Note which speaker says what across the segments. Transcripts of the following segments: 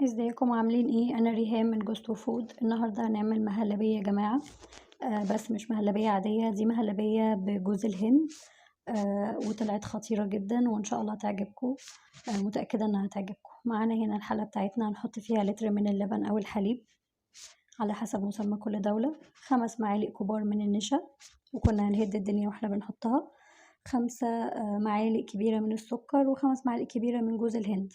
Speaker 1: ازيكم عاملين ايه؟ انا ريهام من جوستو فود. النهارده هنعمل مهلبيه يا جماعه. بس مش مهلبيه عاديه، دي مهلبيه بجوز الهند. وطلعت خطيره جدا وان شاء الله تعجبكم. متاكده انها تعجبكم. معانا هنا الحله بتاعتنا، هنحط فيها لتر من اللبن او الحليب على حسب مسمى كل دوله، 5 معالق كبار من النشا، وكنا هنهد الدنيا واحنا بنحطها، 5 معالق كبيره من السكر، و5 معالق كبيره من جوز الهند،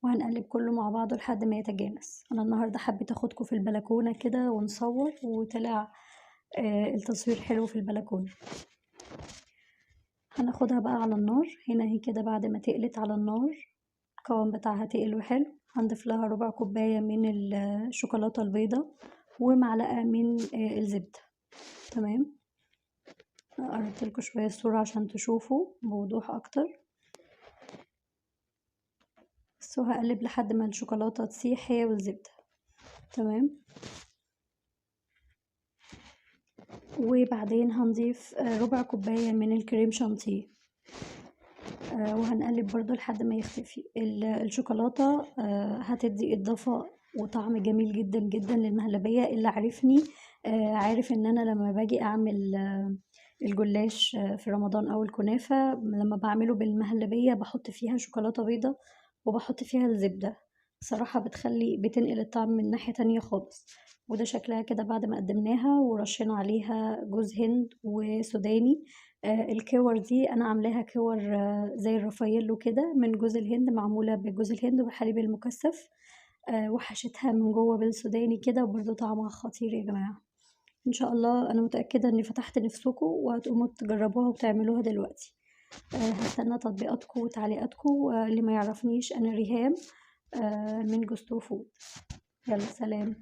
Speaker 1: وهنقلب كله مع بعضه لحد ما يتجانس. انا النهارده حبيت اخدكم في البلكونه كده ونصور، وطلع التصوير حلو في البلكونه. هناخدها بقى على النار هنا اهي كده. بعد ما تقلت على النار، القوام بتاعها تقل وحلو، هنضيف لها ربع كوبايه من الشوكولاته البيضاء ومعلقه من الزبده. تمام، قربت لكم شويه الصوره عشان تشوفوا بوضوح اكتر، بس وهقلب لحد ما الشوكولاته تسيح هي والزبده. تمام، وبعدين هنضيف ربع كوباية من الكريم شانتيه، وهنقلب برضو لحد ما يختفي الشوكولاتة. هتدي إضافة وطعم جميل جدا جدا للمهلبية. اللي عارفني عارف ان انا لما باجي اعمل الجلاش في رمضان او الكنافة، لما بعمله بالمهلبية بحط فيها شوكولاتة بيضة وبحط فيها الزبدة. صراحة بتنقل الطعم من ناحية تانية خالص. وده شكلها كده بعد ما قدمناها ورشينا عليها جوز هند وسوداني. الكور دي انا عاملاها كور زي الرافاييلو كده من جوز الهند، معمولة بجوز الهند والحليب المكثف، وحشتها من جوه بالسوداني كده، وبرده طعمها خطير يا جماعة. ان شاء الله انا متأكدة اني فتحت نفسكم وهتقوموا تجربوها وتعملوها دلوقتي. هستنى تطبيقاتكم وتعليقاتكم. اللي ما يعرفنيش، انا ريهام من جوستو فود. يلا سلام.